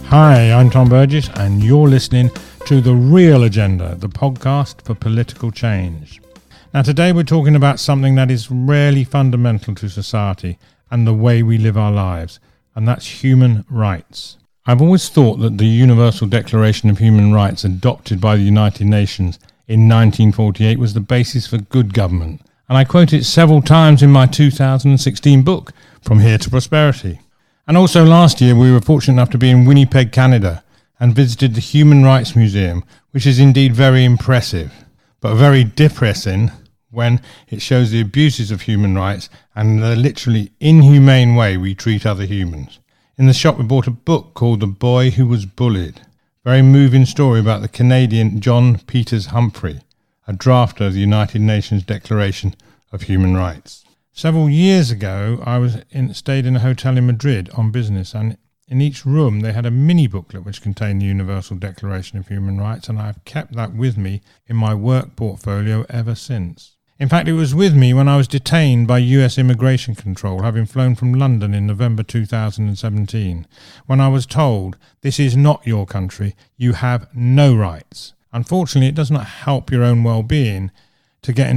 Hi, I'm Tom Burgess, and you're listening to The Real Agenda, the podcast for political change. Now, today we're talking about something that is rarely fundamental to society and the way we live our lives, and that's human rights. I've always thought that the Universal Declaration of Human Rights adopted by the United Nations in 1948 was the basis for good government, and I quote it several times in my 2016 book, From Here to Prosperity. And also last year we were fortunate enough to be in Winnipeg, Canada, and visited the Human Rights Museum, which is indeed very impressive, but very depressing when it shows the abuses of human rights and the literally inhumane way we treat other humans. In the shop we bought a book called The Boy Who Was Bullied, a very moving story about the Canadian John Peters Humphrey, a drafter of the United Nations Declaration of Human Rights. Several years ago, I stayed in a hotel in Madrid on business, and in each room they had a mini booklet which contained the Universal Declaration of Human Rights, and I've kept that with me in my work portfolio ever since. In fact, it was with me when I was detained by US Immigration Control, having flown from London in November 2017, when I was told, "This is not your country, you have no rights." Unfortunately, it does not help your own well-being to get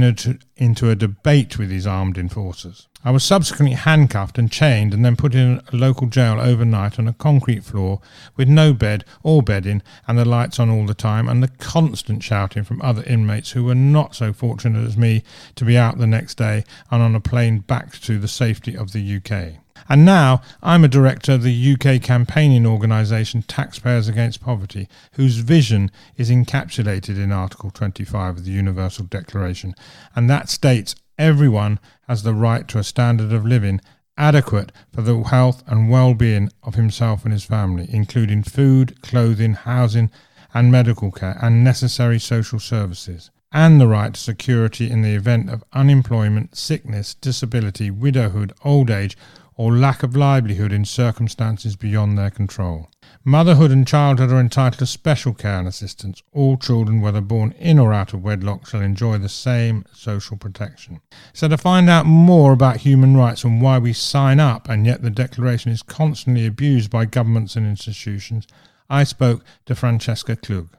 into a debate with these armed enforcers. I was subsequently handcuffed and chained and then put in a local jail overnight on a concrete floor with no bed or bedding and the lights on all the time and the constant shouting from other inmates who were not so fortunate as me to be out the next day and on a plane back to the safety of the UK. And now I'm a director of the UK campaigning organisation Taxpayers Against Poverty, whose vision is encapsulated in Article 25 of the Universal Declaration, and that states everyone has the right to a standard of living adequate for the health and well-being of himself and his family, including food, clothing, housing and medical care and necessary social services, and the right to security in the event of unemployment, sickness, disability, widowhood, old age, or lack of livelihood in circumstances beyond their control. Motherhood and childhood are entitled to special care and assistance. All children, whether born in or out of wedlock, shall enjoy the same social protection. So to find out more about human rights and why we sign up, and yet the Declaration is constantly abused by governments and institutions, I spoke to Francesca Klug.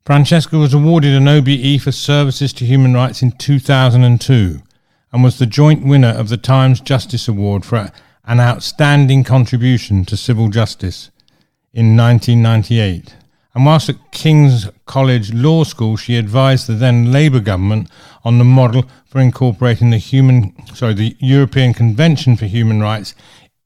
Francesca was awarded an OBE for services to human rights in 2002 and was the joint winner of the Times Justice Award for an outstanding contribution to civil justice in 1998. And whilst at King's College Law School, she advised the then Labour government on the model for incorporating the European Convention for Human Rights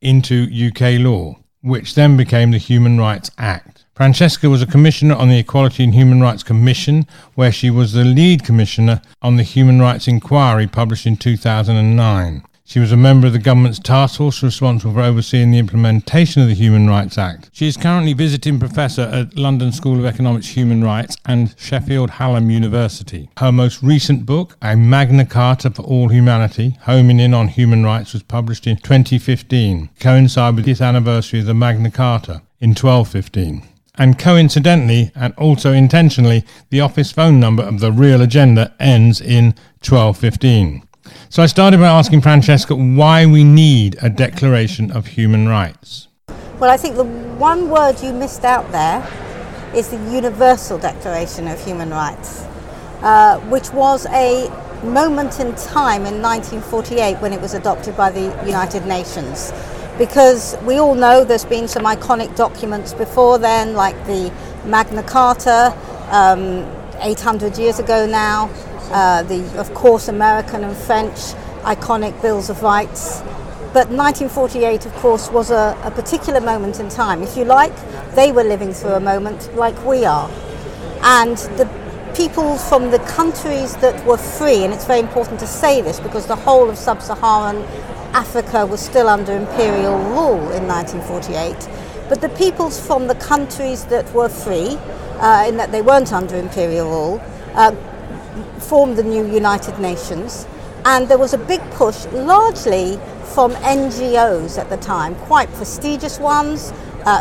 into UK law, which then became the Human Rights Act. Francesca was a commissioner on the Equality and Human Rights Commission, where she was the lead commissioner on the Human Rights Inquiry published in 2009. She was a member of the government's task force responsible for overseeing the implementation of the Human Rights Act. She is currently visiting professor at London School of Economics Human Rights and Sheffield Hallam University. Her most recent book, A Magna Carta for All Humanity, homing in on human rights, was published in 2015, coinciding with this anniversary of the Magna Carta in 1215. And coincidentally, and also intentionally, the office phone number of The Real Agenda ends in 1215. So I started by asking Francesca why we need a Declaration of Human Rights. Well, I think the one word you missed out there is the Universal Declaration of Human Rights, which was a moment in time in 1948 when it was adopted by the United Nations. Because we all know there's been some iconic documents before then, like the Magna Carta, 800 years ago now, of course, American and French iconic Bills of Rights. But 1948, of course, was a particular moment in time. If you like, they were living through a moment like we are. And the people from the countries that were free, and it's very important to say this because the whole of sub-Saharan Africa was still under imperial rule in 1948, but the peoples from the countries that were free, in that they weren't under imperial rule, formed the new United Nations, and there was a big push, largely from NGOs at the time, quite prestigious ones,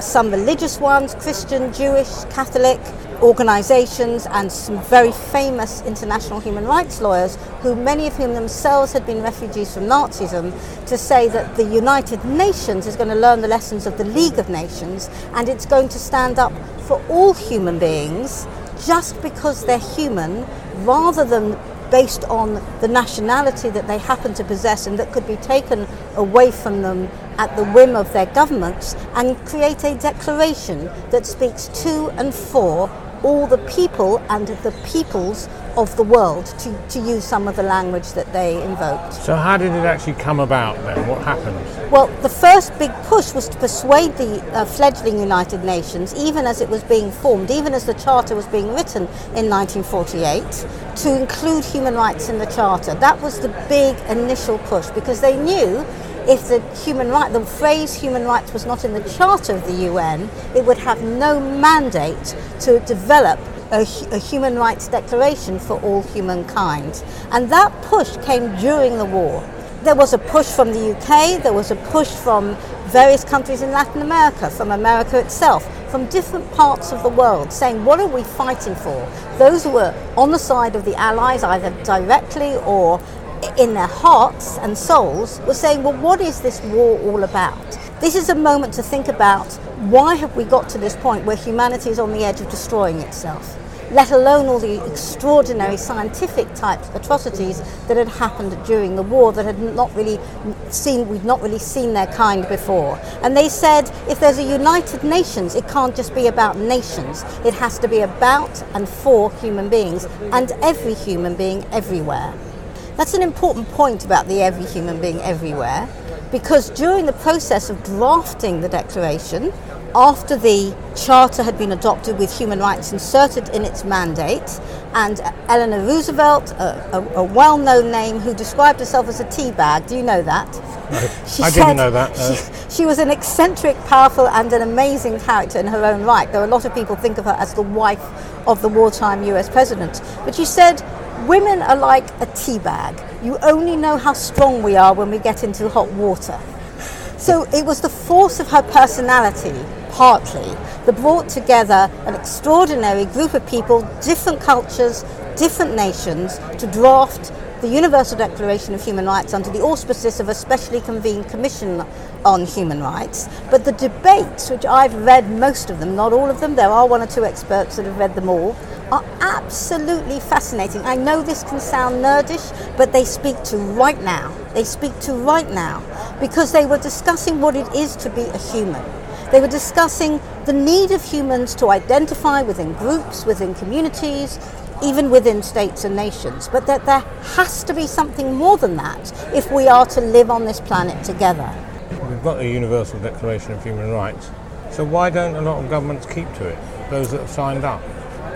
some religious ones, Christian, Jewish, Catholic, organizations and some very famous international human rights lawyers, who many of whom themselves had been refugees from Nazism, to say that the United Nations is going to learn the lessons of the League of Nations, and it's going to stand up for all human beings just because they're human, rather than based on the nationality that they happen to possess and that could be taken away from them at the whim of their governments, and create a declaration that speaks to and for all the people and the peoples of the world, to use some of the language that they invoked. So how did it actually come about then? What happened? Well, the first big push was to persuade the fledgling United Nations, even as it was being formed, even as the Charter was being written in 1948, to include human rights in the Charter. That was the big initial push, because they knew if the phrase human rights was not in the Charter of the UN, it would have no mandate to develop a human rights declaration for all humankind. And that push came during the war. There was a push from the UK, there was a push from various countries in Latin America, from America itself, from different parts of the world, saying, what are we fighting for? Those who were on the side of the Allies, either directly or in their hearts and souls, were saying, well, what is this war all about? This is a moment to think about, why have we got to this point where humanity is on the edge of destroying itself, let alone all the extraordinary scientific type atrocities that had happened during the war that we'd not really seen their kind before. And they said, if there's a United Nations, it can't just be about nations. It has to be about and for human beings, and every human being everywhere. That's an important point about the every human being everywhere, because during the process of drafting the declaration, after the Charter had been adopted with human rights inserted in its mandate, and Eleanor Roosevelt, a well-known name, who described herself as a tea bag, do you know that? No, I didn't know that. She was an eccentric, powerful and an amazing character in her own right, though a lot of people think of her as the wife of the wartime US president. But she said, women are like a tea bag. You only know how strong we are when we get into hot water. So it was the force of her personality, partly, that brought together an extraordinary group of people, different cultures, different nations, to draft the Universal Declaration of Human Rights under the auspices of a specially convened Commission on Human Rights. But the debates, which I've read most of them, not all of them, there are one or two experts that have read them all, are absolutely fascinating. I know this can sound nerdish, but they speak to right now. They speak to right now, because they were discussing what it is to be a human. They were discussing the need of humans to identify within groups, within communities, even within states and nations, but that there has to be something more than that if we are to live on this planet together. We've got the Universal Declaration of Human Rights, so why don't a lot of governments keep to it, those that have signed up?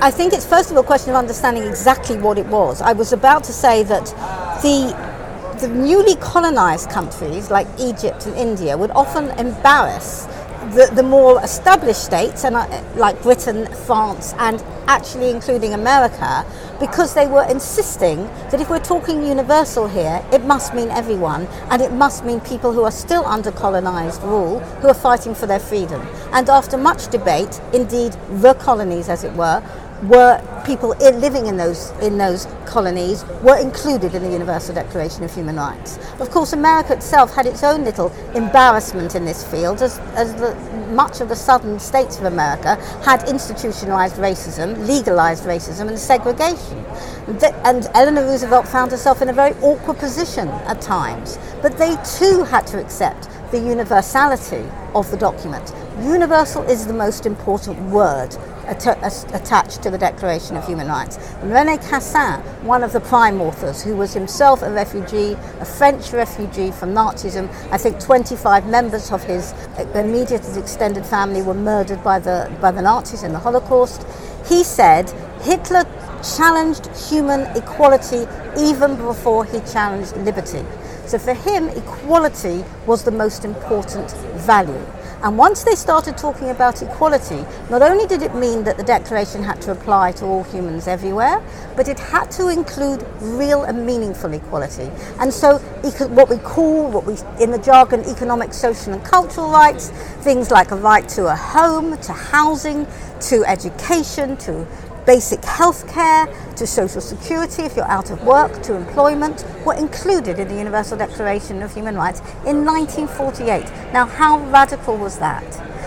I think it's first of all a question of understanding exactly what it was. I was about to say that the newly colonized countries like Egypt and India would often embarrass the more established states, and like Britain, France, and actually including America, because they were insisting that if we're talking universal here, it must mean everyone, and it must mean people who are still under colonized rule, who are fighting for their freedom. And after much debate, indeed the colonies, as it were people living in those colonies were included in the Universal Declaration of Human Rights. Of course, America itself had its own little embarrassment in this field, as much of the southern states of America had institutionalized racism, legalized racism and segregation. And Eleanor Roosevelt found herself in a very awkward position at times. But they too had to accept the universality of the document. Universal is the most important word attached to the Declaration of Human Rights. René Cassin, one of the prime authors, who was himself a refugee, a French refugee from Nazism, I think 25 members of his immediate and extended family were murdered by the Nazis in the Holocaust. He said Hitler challenged human equality even before he challenged liberty. So for him, equality was the most important value. And once they started talking about equality, not only did it mean that the Declaration had to apply to all humans everywhere, but it had to include real and meaningful equality. And so what we in the jargon, economic, social and cultural rights, things like a right to a home, to housing, to education, to basic health care, to social security if you're out of work, to employment, were included in the Universal Declaration of Human Rights in 1948. Now, how radical was that?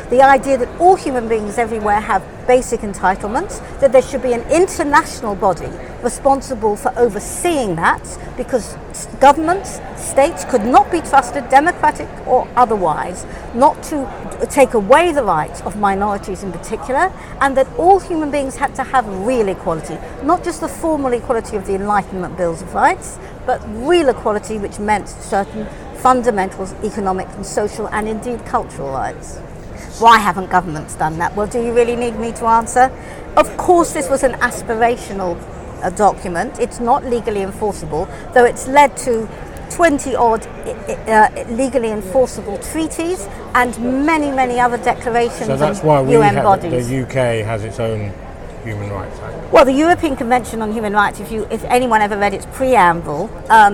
The idea that all human beings everywhere have basic entitlements, that there should be an international body responsible for overseeing that, because governments, states could not be trusted, democratic or otherwise, not to take away the rights of minorities in particular, and that all human beings had to have real equality, not just the formal equality of the Enlightenment Bills of Rights, but real equality, which meant certain fundamental economic and social and indeed cultural rights. Why haven't governments done that? Well, do you really need me to answer? Of course, this was an aspirational document. It's not legally enforceable, though it's led to 20-odd legally enforceable treaties and many, many other declarations so that's and why UN bodies. The UK has its own Human Rights Act. Well, the European Convention on Human Rights, if anyone ever read its preamble,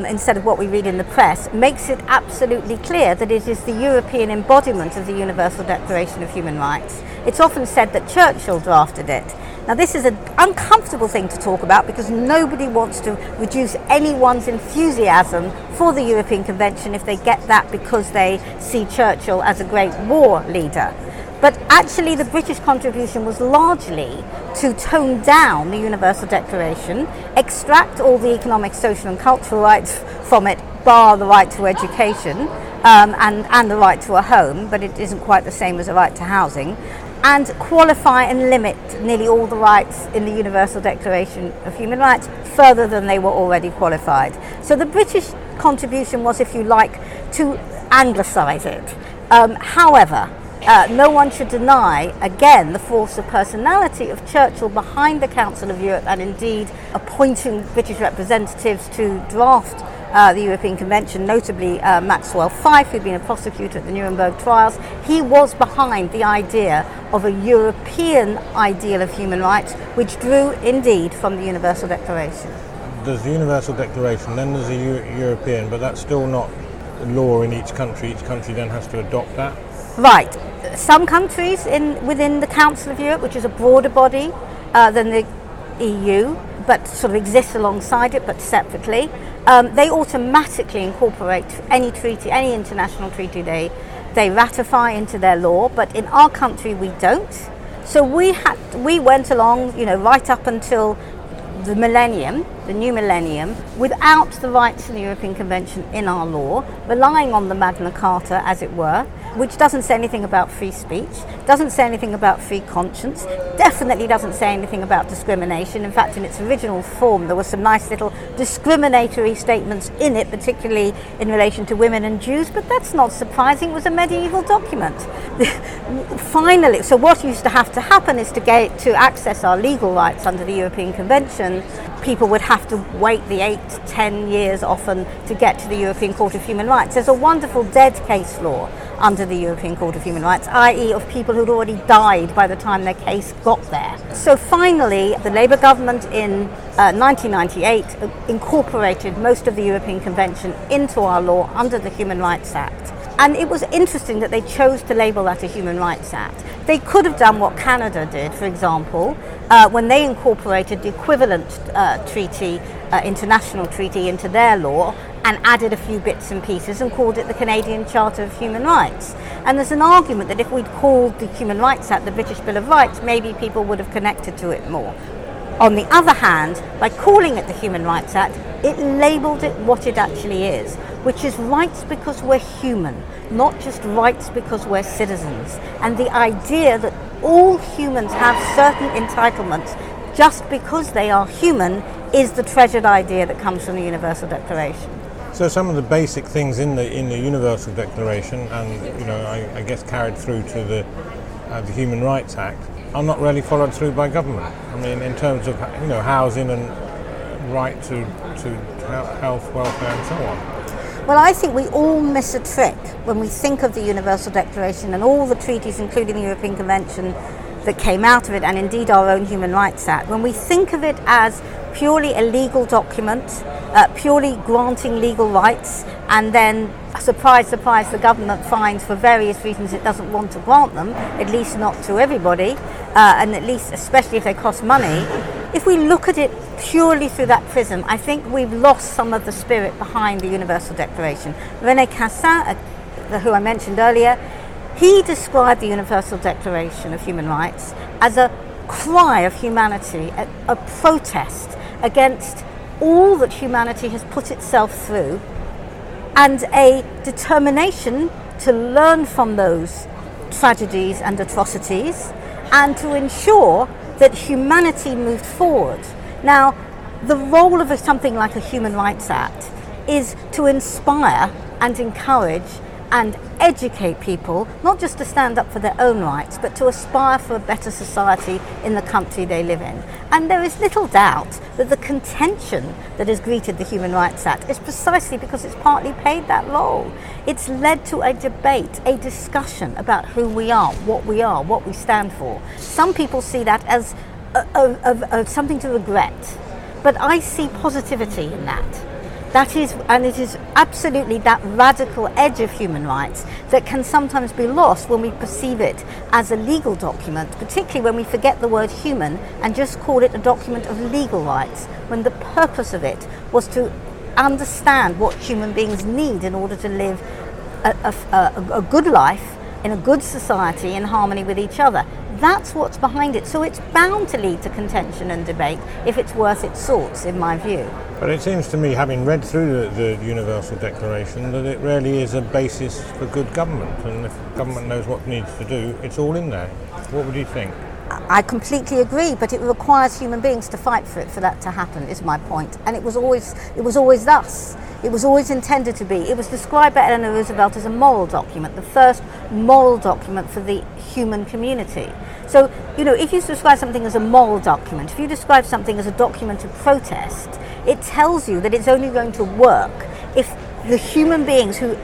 instead of what we read in the press, makes it absolutely clear that it is the European embodiment of the Universal Declaration of Human Rights. It's often said that Churchill drafted it. Now, this is an uncomfortable thing to talk about because nobody wants to reduce anyone's enthusiasm for the European Convention if they get that because they see Churchill as a great war leader. But actually the British contribution was largely to tone down the Universal Declaration, extract all the economic, social and cultural rights from it, bar the right to education and the right to a home, but it isn't quite the same as a right to housing, and qualify and limit nearly all the rights in the Universal Declaration of Human Rights further than they were already qualified. So the British contribution was, if you like, to anglicise it. However, no one should deny, again, the force of personality of Churchill behind the Council of Europe and indeed appointing British representatives to draft the European Convention, notably Maxwell Fyfe, who'd been a prosecutor at the Nuremberg trials. He was behind the idea of a European ideal of human rights, which drew indeed from the Universal Declaration. There's the Universal Declaration, then there's the European, but that's still not law in each country. Each country then has to adopt that. Right. Some countries within the Council of Europe, which is a broader body than the EU, but sort of exists alongside it, but separately, they automatically incorporate any treaty, any international treaty they ratify into their law. But in our country, we don't. So we went along, right up until the millennium, the new millennium, without the rights of the European Convention in our law, relying on the Magna Carta, as it were, which doesn't say anything about free speech, doesn't say anything about free conscience, definitely doesn't say anything about discrimination. In fact, in its original form, there were some nice little discriminatory statements in it, particularly in relation to women and Jews, but that's not surprising. It was a medieval document. Finally, so what used to have to happen is to access our legal rights under the European Convention, people would have to wait the 8 to 10 years often to get to the European Court of Human Rights. There's a wonderful dead case law under the European Court of Human Rights, i.e. of people who'd already died by the time their case got there. So finally, the Labour government in 1998 incorporated most of the European Convention into our law under the Human Rights Act. And it was interesting that they chose to label that a Human Rights Act. They could have done what Canada did, for example, when they incorporated the equivalent treaty, international treaty, into their law and added a few bits and pieces and called it the Canadian Charter of Human Rights. And there's an argument that if we'd called the Human Rights Act the British Bill of Rights, maybe people would have connected to it more. On the other hand, by calling it the Human Rights Act, it labelled it what it actually is, which is rights because we're human, not just rights because we're citizens. And the idea that all humans have certain entitlements just because they are human is the treasured idea that comes from the Universal Declaration. So some of the basic things in the Universal Declaration, and I guess carried through to the Human Rights Act, are not really followed through by government. I mean, in terms of housing and right to health, welfare, and so on. Well, I think we all miss a trick when we think of the Universal Declaration and all the treaties, including the European Convention that came out of it, and indeed our own Human Rights Act. When we think of it as purely a legal document, purely granting legal rights, and then, surprise, surprise, the government finds for various reasons it doesn't want to grant them, at least not to everybody, and at least especially if they cost money. If we look at it purely through that prism, I think we've lost some of the spirit behind the Universal Declaration. René Cassin, who I mentioned earlier, he described the Universal Declaration of Human Rights as a cry of humanity, a protest against all that humanity has put itself through, and a determination to learn from those tragedies and atrocities and to ensure that humanity moved forward. Now, the role of something like a Human Rights Act is to inspire and encourage and educate people, not just to stand up for their own rights, but to aspire for a better society in the country they live in. And there is little doubt that the contention that has greeted the Human Rights Act is precisely because it's partly played that role. It's led to a debate, a discussion about who we are, what we stand for. Some people see that as something to regret, but I see positivity in that. That is, and it is absolutely that radical edge of human rights that can sometimes be lost when we perceive it as a legal document, particularly when we forget the word human and just call it a document of legal rights, when the purpose of it was to understand what human beings need in order to live a good life in a good society in harmony with each other. That's what's behind it. So it's bound to lead to contention and debate if it's worth its salt, in my view. But it seems to me, having read through the Universal Declaration, that it really is a basis for good government. And if government knows what it needs to do, it's all in there. What would you think? I completely agree, but it requires human beings to fight for it, for that to happen, is my point. And it was always thus. It was always intended to be. It was described by Eleanor Roosevelt as a moral document, the first moral document for the human community. So, if you describe something as a moral document, if you describe something as a document of protest, it tells you that it's only going to work if the human beings who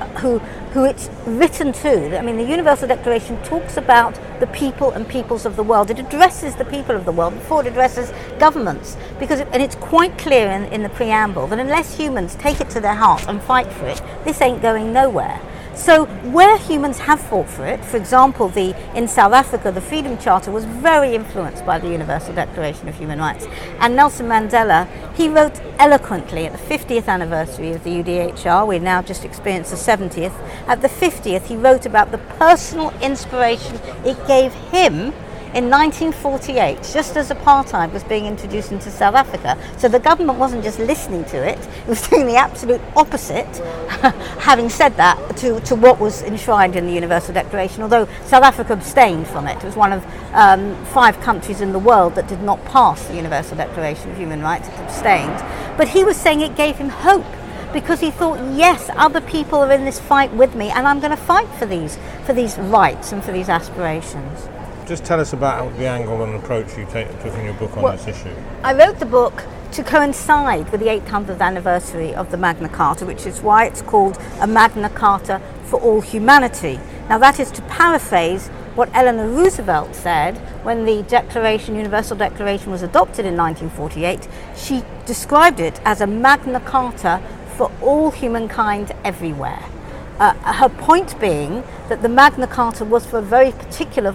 it's written to. I mean, the Universal Declaration talks about the people and peoples of the world. It addresses the people of the world before it addresses governments, and it's quite clear in the preamble that unless humans take it to their heart and fight for it, this ain't going nowhere. So where humans have fought for it, for example, in South Africa, the Freedom Charter was very influenced by the Universal Declaration of Human Rights. And Nelson Mandela, he wrote eloquently at the 50th anniversary of the UDHR, we now just experienced the 70th, at the 50th he wrote about the personal inspiration it gave him in 1948, just as apartheid was being introduced into South Africa. So the government wasn't just listening to it, it was doing the absolute opposite, having said that, to what was enshrined in the Universal Declaration, although South Africa abstained from it. It was one of 5 countries in the world that did not pass the Universal Declaration of Human Rights, it abstained. But he was saying it gave him hope, because he thought, yes, other people are in this fight with me, and I'm going to fight for these rights and for these aspirations. Just tell us about the angle and approach you took in your book on this issue. I wrote the book to coincide with the 800th anniversary of the Magna Carta, which is why it's called a Magna Carta for all humanity. Now that is to paraphrase what Eleanor Roosevelt said when the Universal Declaration was adopted in 1948. She described it as a Magna Carta for all humankind everywhere. Her point being that the Magna Carta was for a very particular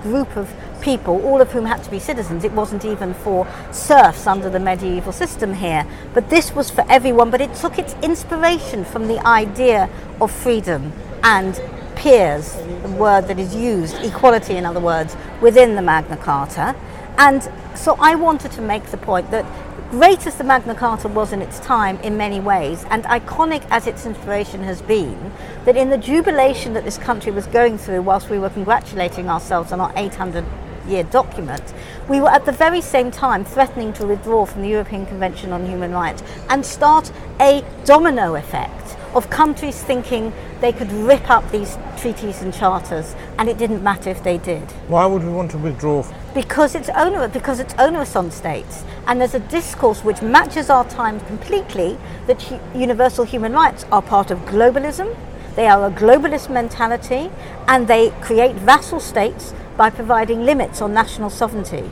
group of people, all of whom had to be citizens. It wasn't even for serfs under the medieval system here, but this was for everyone. But it took its inspiration from the idea of freedom and peers, the word that is used, equality in other words, within the Magna Carta. And so I wanted to make the point that great as the Magna Carta was in its time in many ways, and iconic as its inspiration has been, that in the jubilation that this country was going through whilst we were congratulating ourselves on our 800-year document, we were at the very same time threatening to withdraw from the European Convention on Human Rights and start a domino effect of countries thinking they could rip up these treaties and charters, and it didn't matter if they did. Why would we want to withdraw because it's onerous on states, and there's a discourse which matches our times completely, that universal human rights are part of globalism. They are a globalist mentality, and they create vassal states by providing limits on national sovereignty.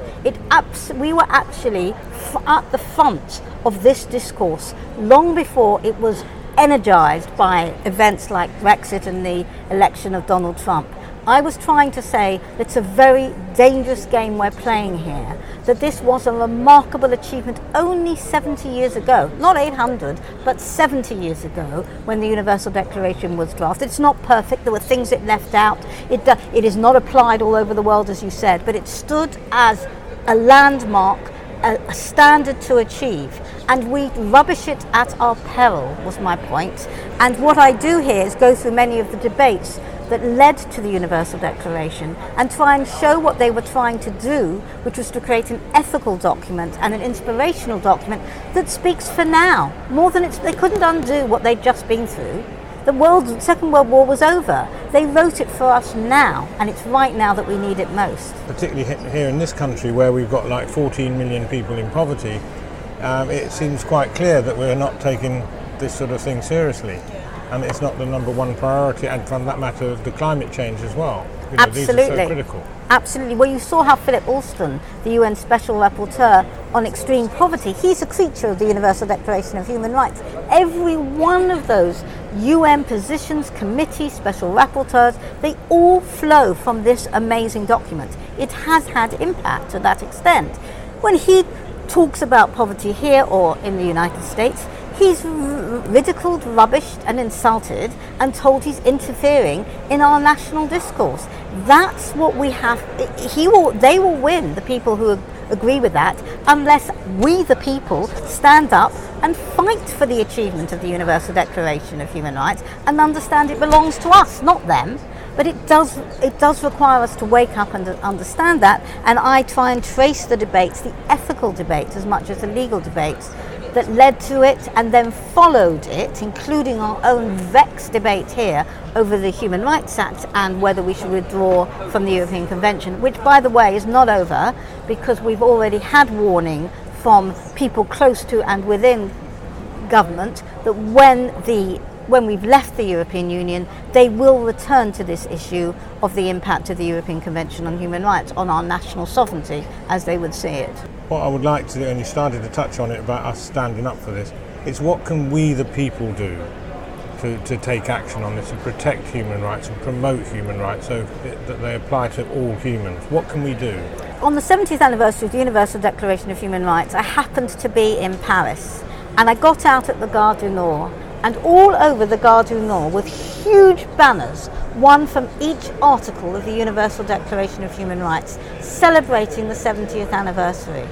We were actually at the front of this discourse long before it was energized by events like Brexit and the election of Donald Trump. I was trying to say that it's a very dangerous game we're playing here, that this was a remarkable achievement only 70 years ago, not 800, but 70 years ago when the Universal Declaration was drafted. It's not perfect, there were things it left out, it is not applied all over the world, as you said, but it stood as a landmark, a standard to achieve, and we rubbish it at our peril, was my point. And what I do here is go through many of the debates that led to the Universal Declaration and try and show what they were trying to do, which was to create an ethical document and an inspirational document that speaks for now, more than they couldn't undo what they'd just been through. The Second World War was over. They wrote it for us now, and it's right now that we need it most. Particularly here in this country, where we've got like 14 million people in poverty, it seems quite clear that we're not taking this sort of thing seriously. And it's not the number one priority, and from that matter, the climate change as well. Absolutely. These are so critical. Absolutely. Well, you saw how Philip Alston, the UN Special Rapporteur on extreme poverty, he's a creature of the Universal Declaration of Human Rights. Every one of those UN positions, committees, special rapporteurs, they all flow from this amazing document. It has had impact to that extent. When he talks about poverty here or in the United States, he's ridiculed, rubbished and insulted and told he's interfering in our national discourse. That's what we have. They will win, the people who agree with that, unless we, the people, stand up and fight for the achievement of the Universal Declaration of Human Rights and understand it belongs to us, not them. But it does require us to wake up and understand that, and I try and trace the debates, the ethical debates as much as the legal debates, that led to it and then followed it, including our own vexed debate here over the Human Rights Act and whether we should withdraw from the European Convention, which, by the way, is not over, because we've already had warning from people close to and within government that when we've left the European Union, they will return to this issue of the impact of the European Convention on Human Rights on our national sovereignty, as they would see it. What I would like to do, and you started to touch on it about us standing up for this, it's what can we the people do to take action on this and protect human rights and promote human rights so that they apply to all humans. What can we do? On the 70th anniversary of the Universal Declaration of Human Rights, I happened to be in Paris, and I got out at the Gare du Nord, and all over the Gare du Nord with huge banners, one from each article of the Universal Declaration of Human Rights, celebrating the 70th anniversary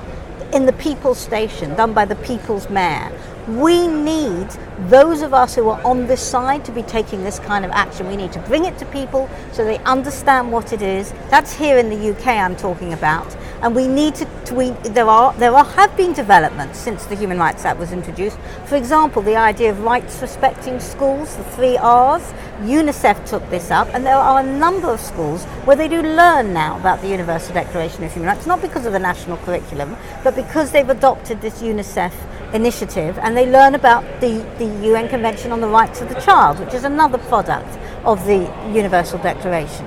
in the People's Station, done by the People's Mayor. We need those of us who are on this side to be taking this kind of action. We need to bring it to people so they understand what it is. That's here in the UK I'm talking about. And we need there have been developments since the Human Rights Act was introduced. For example, the idea of rights respecting schools, the 3 R's. UNICEF took this up, and there are a number of schools where they do learn now about the Universal Declaration of Human Rights, not because of the national curriculum, but because they've adopted this UNICEF initiative, and they learn about the UN Convention on the Rights of the Child, which is another product of the Universal Declaration.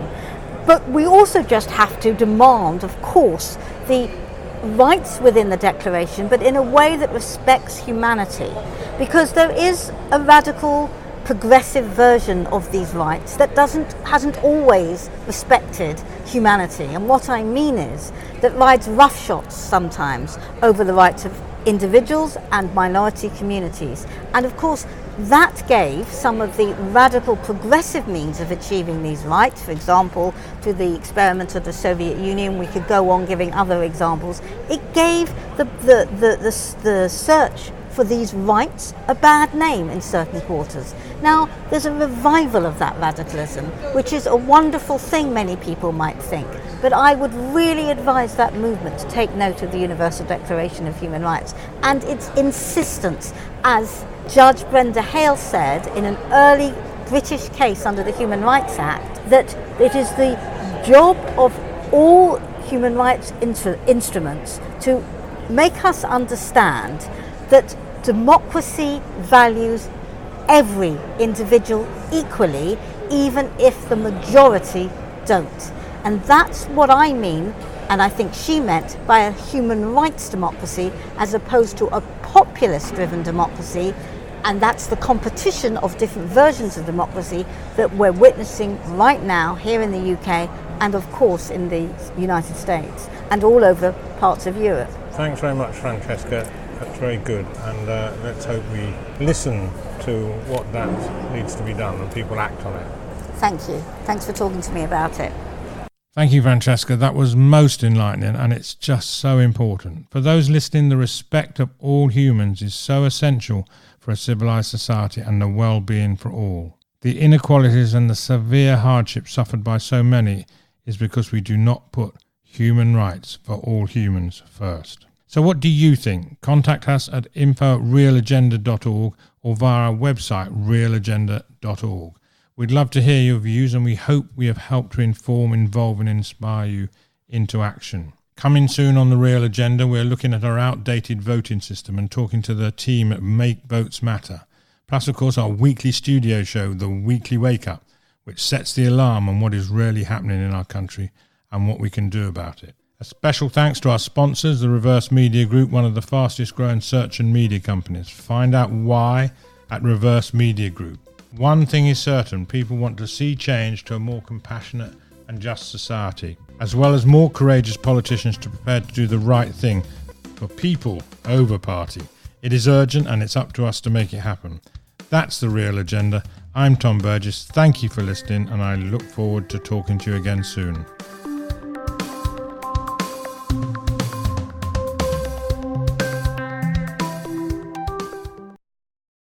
But we also just have to demand, of course, the rights within the Declaration, but in a way that respects humanity, because there is a radical progressive version of these rights that hasn't always respected humanity. And what I mean is that rides roughshods sometimes over the rights of individuals and minority communities. And of course, that gave some of the radical progressive means of achieving these rights, for example, to the experiment of the Soviet Union. We could go on giving other examples. It gave the search for these rights a bad name in certain quarters. Now, there's a revival of that radicalism, which is a wonderful thing, many people might think. But I would really advise that movement to take note of the Universal Declaration of Human Rights and its insistence, as Judge Brenda Hale said in an early British case under the Human Rights Act, that it is the job of all human rights instruments to make us understand that democracy values every individual equally, even if the majority don't. And that's what I mean, and I think she meant, by a human rights democracy as opposed to a populist-driven democracy. And that's the competition of different versions of democracy that we're witnessing right now here in the UK and of course in the United States and all over parts of Europe. Thanks very much, Francesca. That's very good, and let's hope we listen to what that needs to be done and people act on it. Thank you. Thanks for talking to me about it. Thank you, Francesca. That was most enlightening, and it's just so important. For those listening, the respect of all humans is so essential for a civilized society and the well-being for all. The inequalities and the severe hardships suffered by so many is because we do not put human rights for all humans first. So what do you think? Contact us at info@realagenda.org or via our website realagenda.org. We'd love to hear your views, and we hope we have helped to inform, involve and inspire you into action. Coming soon on the Real Agenda, we're looking at our outdated voting system and talking to the team at Make Votes Matter. Plus, of course, our weekly studio show, The Weekly Wake Up, which sets the alarm on what is really happening in our country and what we can do about it. A special thanks to our sponsors, the Reverse Media Group, one of the fastest growing search and media companies. Find out why at Reverse Media Group. One thing is certain, people want to see change to a more compassionate and just society, as well as more courageous politicians to prepare to do the right thing for people over party. It is urgent and it's up to us to make it happen. That's the Real Agenda. I'm Tom Burgess. Thank you for listening, and I look forward to talking to you again soon.